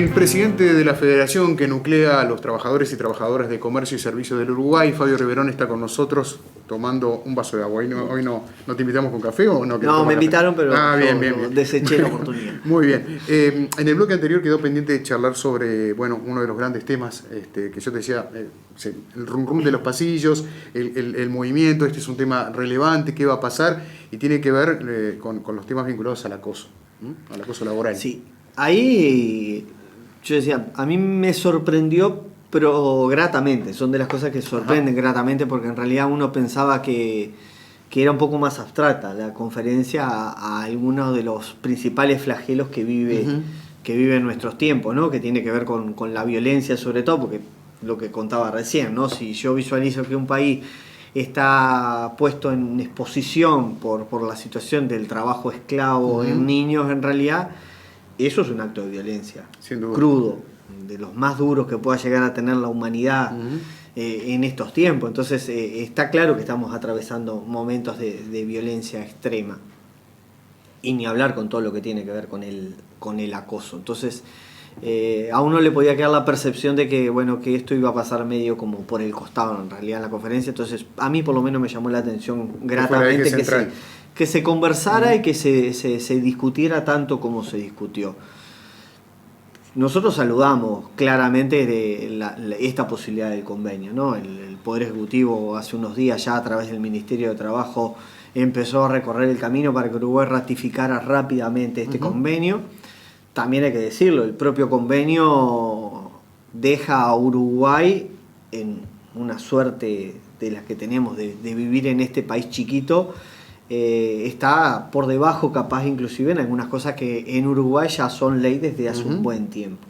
El presidente de la federación que nuclea a los trabajadores y trabajadoras de comercio y servicios del Uruguay, Fabio Riverón, está con nosotros tomando un vaso de agua. Hoy no te invitamos con café o no? No, me invitaron, pero bien. deseché la oportunidad. Muy bien. En el bloque anterior quedó pendiente de charlar sobre uno de los grandes temas que yo te decía, el rum rum de los pasillos, el movimiento. Este es un tema relevante, qué va a pasar, y tiene que ver con los temas vinculados al acoso laboral. Sí, ahí yo decía, a mí me sorprendió, pero gratamente. Son de las cosas que sorprenden gratamente, porque en realidad uno pensaba que era un poco más abstracta la conferencia a algunos de los principales flagelos que vive en nuestros tiempos, ¿no? Que tiene que ver con la violencia, sobre todo, porque lo que contaba recién, ¿no? Si yo visualizo que un país está puesto en exposición por la situación del trabajo esclavo en niños, en realidad eso es un acto de violencia, sin duda, crudo, de los más duros que pueda llegar a tener la humanidad en estos tiempos. Entonces está claro que estamos atravesando momentos de violencia extrema, y ni hablar con todo lo que tiene que ver con el acoso. Entonces a uno le podía quedar la percepción de que esto iba a pasar medio como por el costado en realidad en la conferencia. Entonces a mí por lo menos me llamó la atención gratamente que se conversara y que se discutiera tanto como se discutió. Nosotros saludamos claramente esta posibilidad del convenio, ¿no? El Poder Ejecutivo hace unos días ya a través del Ministerio de Trabajo empezó a recorrer el camino para que Uruguay ratificara rápidamente este convenio. También hay que decirlo, el propio convenio deja a Uruguay en una suerte de las que tenemos de vivir en este país chiquito. Está por debajo, capaz inclusive en algunas cosas que en Uruguay ya son ley desde hace un buen tiempo.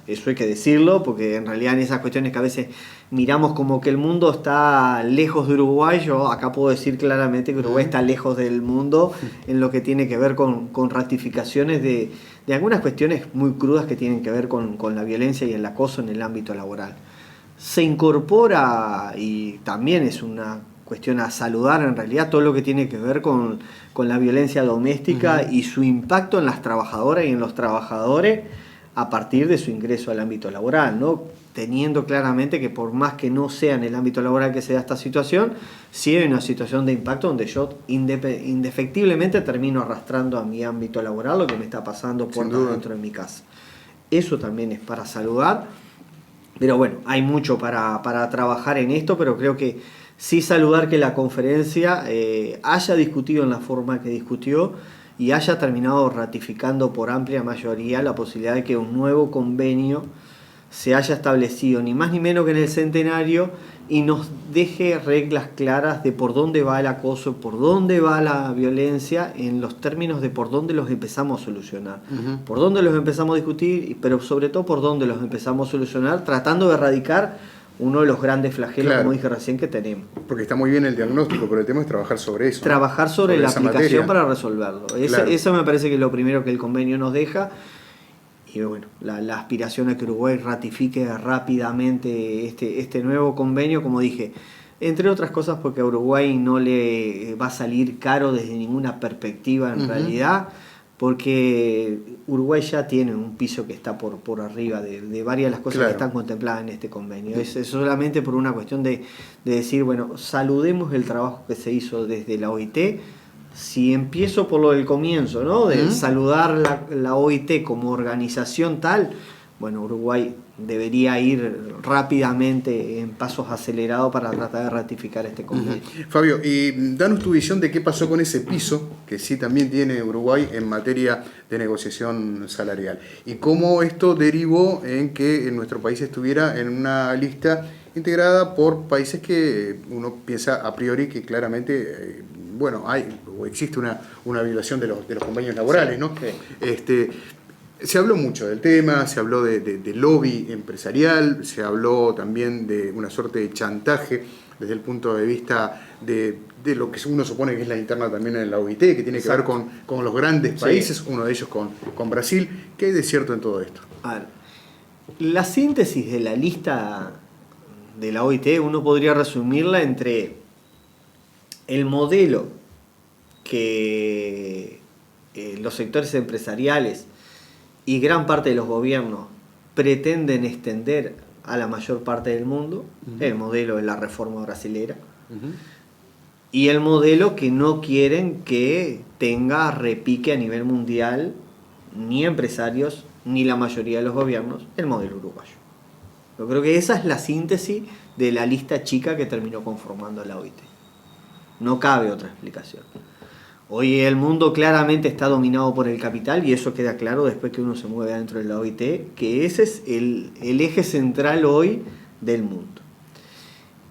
Eso hay que decirlo, porque en realidad en esas cuestiones que a veces miramos como que el mundo está lejos de Uruguay, yo acá puedo decir claramente que Uruguay está lejos del mundo en lo que tiene que ver con ratificaciones de algunas cuestiones muy crudas que tienen que ver con la violencia y el acoso en el ámbito laboral. Se incorpora, y también es una cuestión a saludar en realidad, todo lo que tiene que ver con la violencia doméstica y su impacto en las trabajadoras y en los trabajadores a partir de su ingreso al ámbito laboral, ¿no? Teniendo claramente que por más que no sea en el ámbito laboral que se da esta situación, sí hay una situación de impacto donde yo indefectiblemente termino arrastrando a mi ámbito laboral lo que me está pasando por dentro de mi casa. Eso también es para saludar, pero bueno, hay mucho para trabajar en esto, pero creo que sí saludar que la conferencia haya discutido en la forma que discutió y haya terminado ratificando por amplia mayoría la posibilidad de que un nuevo convenio se haya establecido, ni más ni menos que en el centenario, y nos deje reglas claras de por dónde va el acoso, por dónde va la violencia, en los términos de por dónde los empezamos a solucionar, por dónde los empezamos a discutir, pero sobre todo por dónde los empezamos a solucionar, tratando de erradicar uno de los grandes flagelos, como dije recién, que tenemos. Porque está muy bien el diagnóstico, pero el tema es trabajar sobre eso. Trabajar sobre la aplicación materia para resolverlo. Eso me parece que es lo primero que el convenio nos deja. Y bueno, la aspiración a que Uruguay ratifique rápidamente este nuevo convenio, como dije, entre otras cosas porque a Uruguay no le va a salir caro desde ninguna perspectiva en realidad, porque Uruguay ya tiene un piso que está por arriba de varias de las cosas que están contempladas en este convenio. Es solamente por una cuestión de decir, bueno, saludemos el trabajo que se hizo desde la OIT. Si empiezo por lo del comienzo, ¿no? De saludar la OIT como organización tal, bueno, Uruguay debería ir rápidamente en pasos acelerados para tratar de ratificar este convenio. Fabio, y danos tu visión de qué pasó con ese piso que sí también tiene Uruguay en materia de negociación salarial, y cómo esto derivó en que nuestro país estuviera en una lista integrada por países que uno piensa a priori que claramente existe una violación de los convenios laborales, ¿no? Se habló mucho del tema, se habló de lobby empresarial, se habló también de una suerte de chantaje desde el punto de vista de lo que uno supone que es la interna también en la OIT, que tiene que ver con los grandes países, uno de ellos con Brasil. ¿Qué hay de cierto en todo esto? A ver, la síntesis de la lista de la OIT uno podría resumirla entre el modelo que los sectores empresariales y gran parte de los gobiernos pretenden extender a la mayor parte del mundo, el modelo de la reforma brasilera, y el modelo que no quieren que tenga repique a nivel mundial ni empresarios ni la mayoría de los gobiernos, el modelo uruguayo. Yo creo que esa es la síntesis de la lista chica que terminó conformando la OIT. No cabe otra explicación. Hoy el mundo claramente está dominado por el capital, y eso queda claro después que uno se mueve dentro de la OIT, que ese es el eje central hoy del mundo.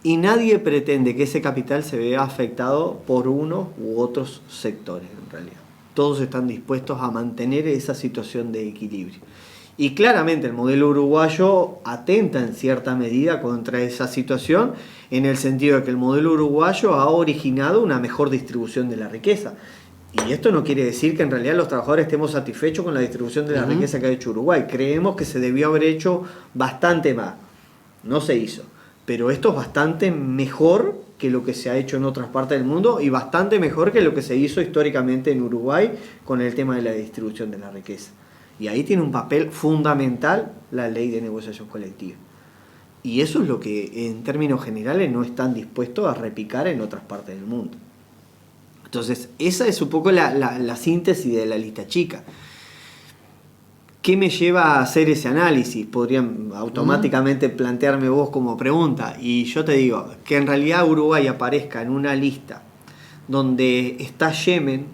Y nadie pretende que ese capital se vea afectado por unos u otros sectores, en realidad. Todos están dispuestos a mantener esa situación de equilibrio. Y claramente el modelo uruguayo atenta en cierta medida contra esa situación, en el sentido de que el modelo uruguayo ha originado una mejor distribución de la riqueza. Y esto no quiere decir que en realidad los trabajadores estemos satisfechos con la distribución de la riqueza que ha hecho Uruguay. Creemos que se debió haber hecho bastante más. No se hizo. Pero esto es bastante mejor que lo que se ha hecho en otras partes del mundo, y bastante mejor que lo que se hizo históricamente en Uruguay con el tema de la distribución de la riqueza. Y ahí tiene un papel fundamental la ley de negociación colectiva. Y eso es lo que en términos generales no están dispuestos a repicar en otras partes del mundo. Entonces, esa es un poco la síntesis de la lista chica. ¿Qué me lleva a hacer ese análisis? Podrían automáticamente plantearme vos como pregunta. Y yo te digo, que en realidad Uruguay aparezca en una lista donde está Yemen,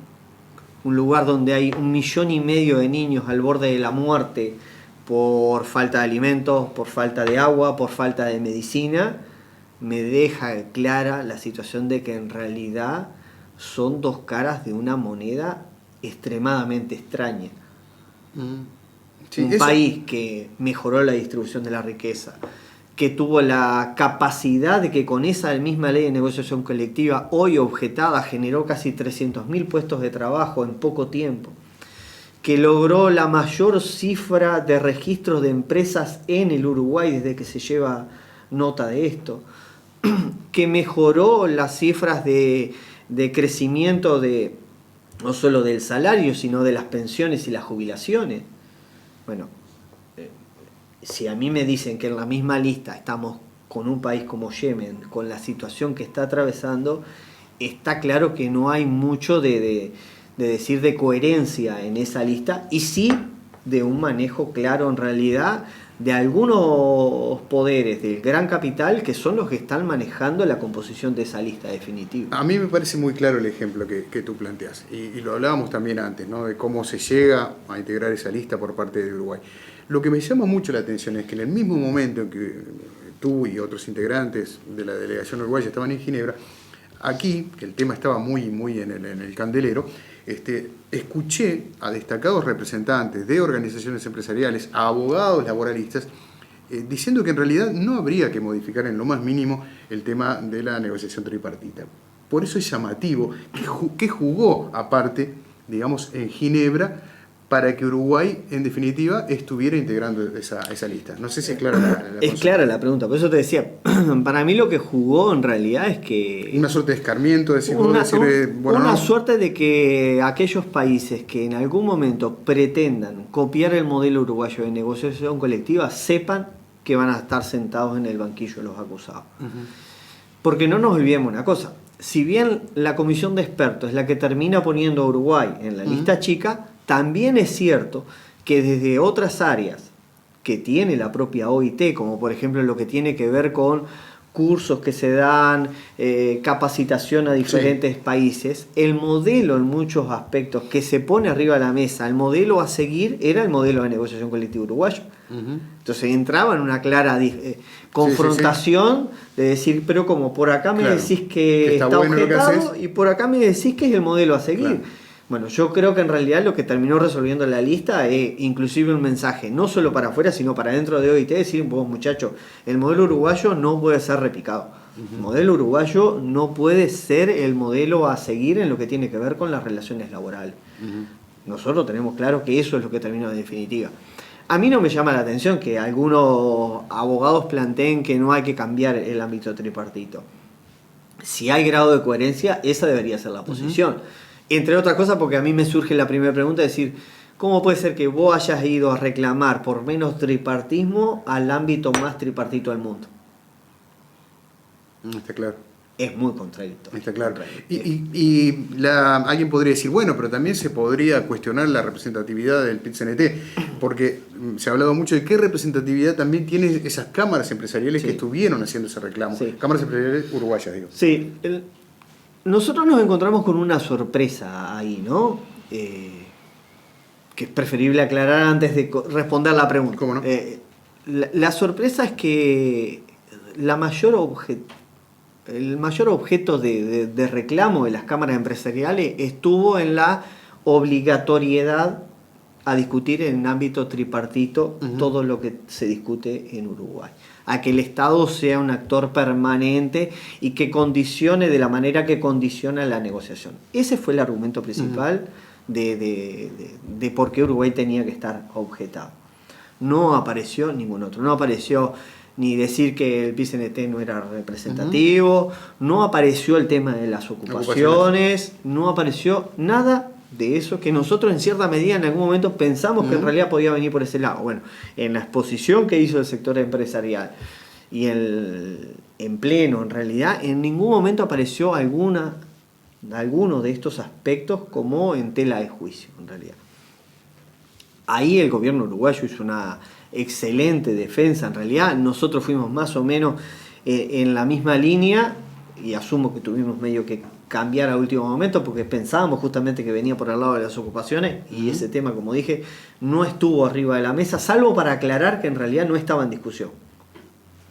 un lugar donde hay 1,5 millones de niños al borde de la muerte por falta de alimentos, por falta de agua, por falta de medicina, me deja clara la situación de que en realidad son dos caras de una moneda extremadamente extraña. Sí, un país que mejoró la distribución de la riqueza, que tuvo la capacidad de que con esa misma ley de negociación colectiva, hoy objetada, generó casi 300.000 puestos de trabajo en poco tiempo, que logró la mayor cifra de registros de empresas en el Uruguay desde que se lleva nota de esto, que mejoró las cifras de crecimiento no solo del salario, sino de las pensiones y las jubilaciones. Bueno, si a mí me dicen que en la misma lista estamos con un país como Yemen, con la situación que está atravesando, está claro que no hay mucho de decir de coherencia en esa lista, y sí de un manejo claro en realidad de algunos poderes del gran capital que son los que están manejando la composición de esa lista definitiva. A mí me parece muy claro el ejemplo que tú planteas, y lo hablábamos también antes, ¿no? De cómo se llega a integrar esa lista por parte de Uruguay. Lo que me llama mucho la atención es que en el mismo momento en que tú y otros integrantes de la delegación uruguaya estaban en Ginebra, aquí, que el tema estaba muy en el candelero, escuché a destacados representantes de organizaciones empresariales, a abogados laboralistas, diciendo que en realidad no habría que modificar en lo más mínimo el tema de la negociación tripartita. Por eso es llamativo que jugó aparte, digamos, en Ginebra, para que Uruguay, en definitiva, estuviera integrando esa lista. No sé si es clara la Es consulta. clara la pregunta, por eso te decía, para mí lo que jugó en realidad es que... Una suerte de escarmiento, una suerte de que aquellos países que en algún momento pretendan copiar el modelo uruguayo de negociación colectiva sepan que van a estar sentados en el banquillo de los acusados. Porque no nos olvidemos una cosa, si bien la comisión de expertos es la que termina poniendo a Uruguay en la lista chica, también es cierto que desde otras áreas que tiene la propia OIT, como por ejemplo lo que tiene que ver con cursos que se dan, capacitación a diferentes países, el modelo en muchos aspectos que se pone arriba de la mesa, el modelo a seguir era el modelo de negociación colectiva uruguayo. Entonces entraba en una clara confrontación de decir, pero como por acá me decís que está bueno objetado y por acá me decís que es el modelo a seguir. Claro. Bueno, yo creo que en realidad lo que terminó resolviendo la lista es inclusive un mensaje, no solo para afuera, sino para dentro de OIT, decir, vos muchachos, el modelo uruguayo no puede ser replicado. El modelo uruguayo no puede ser el modelo a seguir en lo que tiene que ver con las relaciones laborales. Nosotros tenemos claro que eso es lo que terminó en definitiva. A mí no me llama la atención que algunos abogados planteen que no hay que cambiar el ámbito tripartito. Si hay grado de coherencia, esa debería ser la posición. Entre otras cosas porque a mí me surge la primera pregunta, es decir, ¿Cómo puede ser que vos hayas ido a reclamar por menos tripartismo al ámbito más tripartito del mundo? Está claro. Es muy contradictorio. Está claro. Alguien podría decir, bueno, pero también se podría cuestionar la representatividad del PIT-CNT, porque se ha hablado mucho de qué representatividad también tienen esas cámaras empresariales que estuvieron haciendo ese reclamo. Cámaras empresariales uruguayas, digo. Sí, nosotros nos encontramos con una sorpresa ahí, ¿no? Que es preferible aclarar antes de responder la pregunta. ¿Cómo no? La sorpresa es que el mayor objeto de reclamo de las cámaras empresariales estuvo en la obligatoriedad a discutir en ámbito tripartito todo lo que se discute en Uruguay. A que el Estado sea un actor permanente y que condicione de la manera que condiciona la negociación. Ese fue el argumento principal de por qué Uruguay tenía que estar objetado. No apareció ningún otro. No apareció ni decir que el PIT-CNT no era representativo, no apareció el tema de las ocupaciones, no apareció nada de eso que nosotros en cierta medida en algún momento pensamos que en realidad podía venir por ese lado. Bueno, en la exposición que hizo el sector empresarial y en pleno, en realidad, en ningún momento apareció alguno de estos aspectos como en tela de juicio, en realidad. Ahí el gobierno uruguayo hizo una excelente defensa. En realidad nosotros fuimos más o menos en la misma línea y asumo que tuvimos medio que cambiar a último momento porque pensábamos justamente que venía por el lado de las ocupaciones y ese tema, como dije, no estuvo arriba de la mesa, salvo para aclarar que en realidad no estaba en discusión.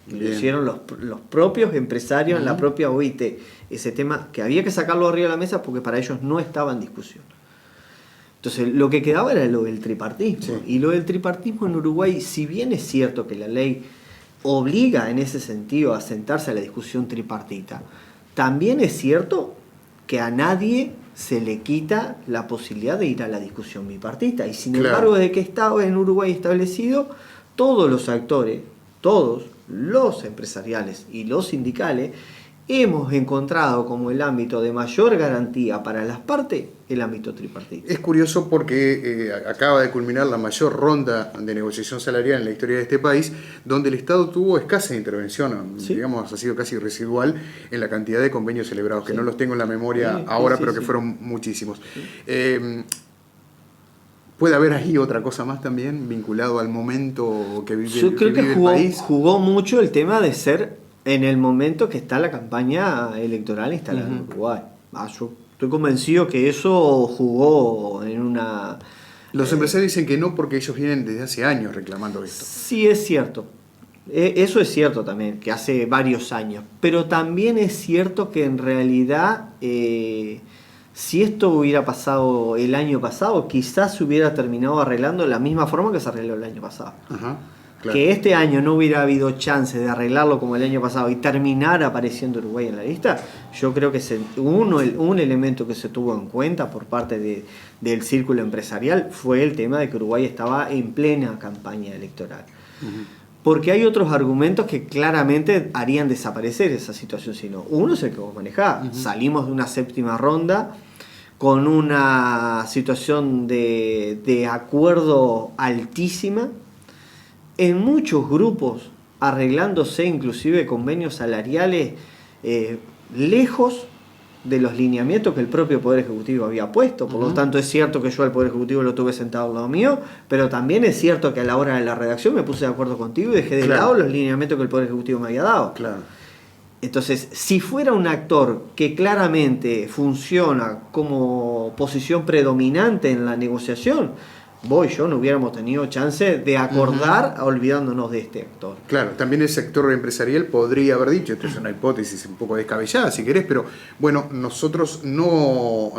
Lo hicieron los propios empresarios en la propia OIT, ese tema que había que sacarlo arriba de la mesa porque para ellos no estaba en discusión. Entonces lo que quedaba era lo del tripartismo. Y lo del tripartismo en Uruguay, si bien es cierto que la ley obliga en ese sentido a sentarse a la discusión tripartita, también es cierto que a nadie se le quita la posibilidad de ir a la discusión bipartita. Y sin embargo, desde que estaba en Uruguay establecido, todos los actores, todos los empresariales y los sindicales, hemos encontrado como el ámbito de mayor garantía para las partes el ámbito tripartito. Es curioso porque acaba de culminar la mayor ronda de negociación salarial en la historia de este país, donde el Estado tuvo escasa intervención, digamos, ha sido casi residual en la cantidad de convenios celebrados, que no los tengo en la memoria ahora, pero que fueron muchísimos. ¿Puede haber ahí otra cosa más también vinculado al momento que vive, Yo creo que el país? Jugó mucho el tema de ser en el momento que está la campaña electoral instalada en Uruguay. Yo estoy convencido que eso jugó en una... Los empresarios dicen que no porque ellos vienen desde hace años reclamando esto. Sí, es cierto. Eso es cierto también, que hace varios años. Pero también es cierto que en realidad, si esto hubiera pasado el año pasado, quizás se hubiera terminado arreglando de la misma forma que se arregló el año pasado. Ajá. Claro. Que este año no hubiera habido chance de arreglarlo como el año pasado y terminar apareciendo Uruguay en la lista, yo creo que un elemento que se tuvo en cuenta por parte del círculo empresarial fue el tema de que Uruguay estaba en plena campaña electoral. Porque hay otros argumentos que claramente harían desaparecer esa situación. Sino uno es el que vos manejás. Salimos de una séptima ronda con una situación de acuerdo altísima, en muchos grupos arreglándose inclusive convenios salariales lejos de los lineamientos que el propio Poder Ejecutivo había puesto. Por lo tanto, es cierto que yo al Poder Ejecutivo lo tuve sentado al lado mío, pero también es cierto que a la hora de la redacción me puse de acuerdo contigo y dejé de lado los lineamientos que el Poder Ejecutivo me había dado. Entonces, si fuera un actor que claramente funciona como posición predominante en la negociación, vos y yo no hubiéramos tenido chance de acordar olvidándonos de este actor. Claro, también el sector empresarial podría haber dicho, esto es una hipótesis un poco descabellada si querés, pero bueno, nosotros no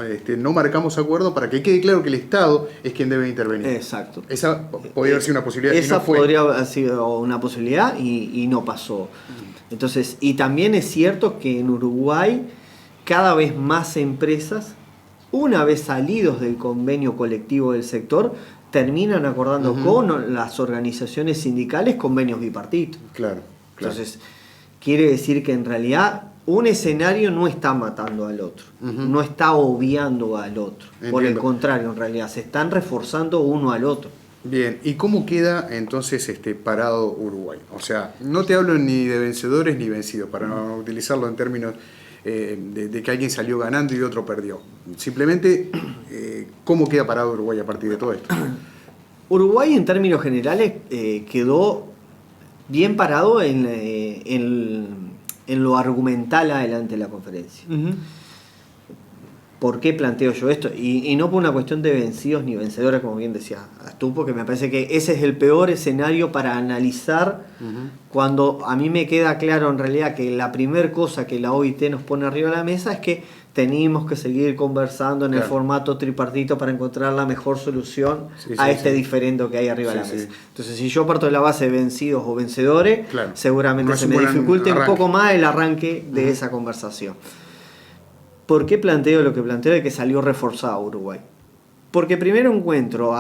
marcamos acuerdo para que quede claro que el Estado es quien debe intervenir. Exacto. Esa podría haber sido una posibilidad. Esa y no fue. podría haber sido una posibilidad y no pasó. Entonces, y también es cierto que en Uruguay cada vez más empresas, una vez salidos del convenio colectivo del sector, terminan acordando con las organizaciones sindicales convenios bipartitos. Claro. Entonces, quiere decir que en realidad un escenario no está matando al otro, no está obviando al otro. Entiendo. Por el contrario, en realidad, se están reforzando uno al otro. Bien, ¿y cómo queda entonces parado Uruguay? O sea, no te hablo ni de vencedores ni vencidos, para no utilizarlo en términos de que alguien salió ganando y otro perdió. Simplemente, ¿cómo queda parado Uruguay a partir de todo esto? Uruguay, en términos generales, quedó bien parado en lo argumental adelante de la conferencia. ¿Por qué planteo yo esto? Y no por una cuestión de vencidos ni vencedores, como bien decía tú, porque me parece que ese es el peor escenario para analizar cuando a mí me queda claro en realidad que la primera cosa que la OIT nos pone arriba de la mesa es que tenemos que seguir conversando en el formato tripartito para encontrar la mejor solución a este diferendo que hay arriba de la mesa. Entonces, si yo parto de la base de vencidos o vencedores, seguramente se me dificulte un poco más el arranque de esa conversación. ¿Por qué planteo lo que planteo de que salió reforzado Uruguay? Porque primero encuentro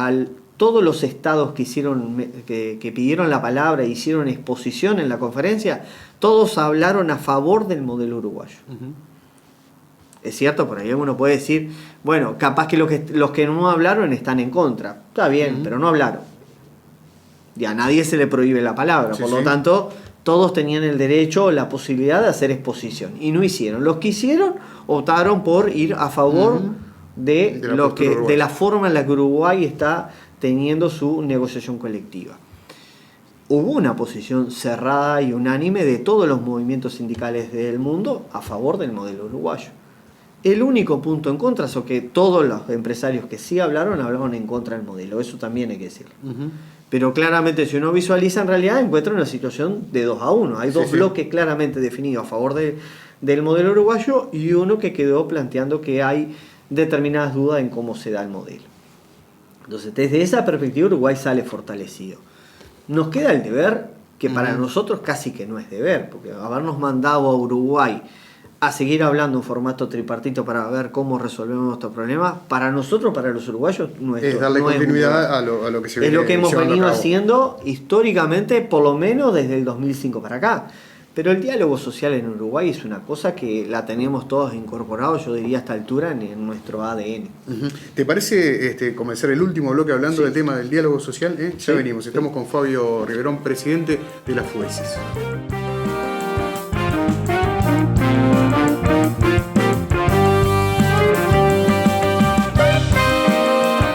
todos los estados que pidieron la palabra e hicieron exposición en la conferencia, todos hablaron a favor del modelo uruguayo. Es cierto, por ahí uno puede decir, bueno, capaz que los que no hablaron están en contra. Está bien, pero no hablaron. Y a nadie se le prohíbe la palabra, por lo tanto, todos tenían el derecho, la posibilidad de hacer exposición. Y no hicieron. Los que hicieron optaron por ir a favor de la forma en la que Uruguay está teniendo su negociación colectiva. Hubo una posición cerrada y unánime de todos los movimientos sindicales del mundo a favor del modelo uruguayo. El único punto en contra es que todos los empresarios que sí hablaron en contra del modelo. Eso también hay que decirlo. Pero claramente, si uno visualiza, en realidad encuentra una situación de 2-1. Hay dos bloques claramente definidos a favor del modelo uruguayo y uno que quedó planteando que hay determinadas dudas en cómo se da el modelo. Entonces, desde esa perspectiva, Uruguay sale fortalecido. Nos queda el deber, que para nosotros casi que no es deber, porque habernos mandado a Uruguay a seguir hablando en formato tripartito para ver cómo resolvemos nuestros problemas, para nosotros, para los uruguayos, es darle continuidad a lo que se viene. Es lo que hemos venido haciendo históricamente, por lo menos desde el 2005 para acá. Pero el diálogo social en Uruguay es una cosa que la tenemos todos incorporados, yo diría a esta altura, en nuestro ADN. ¿Te parece comenzar el último bloque hablando del tema del diálogo social? Ya venimos, estamos con Fabio Riverón, presidente de la FUESIS.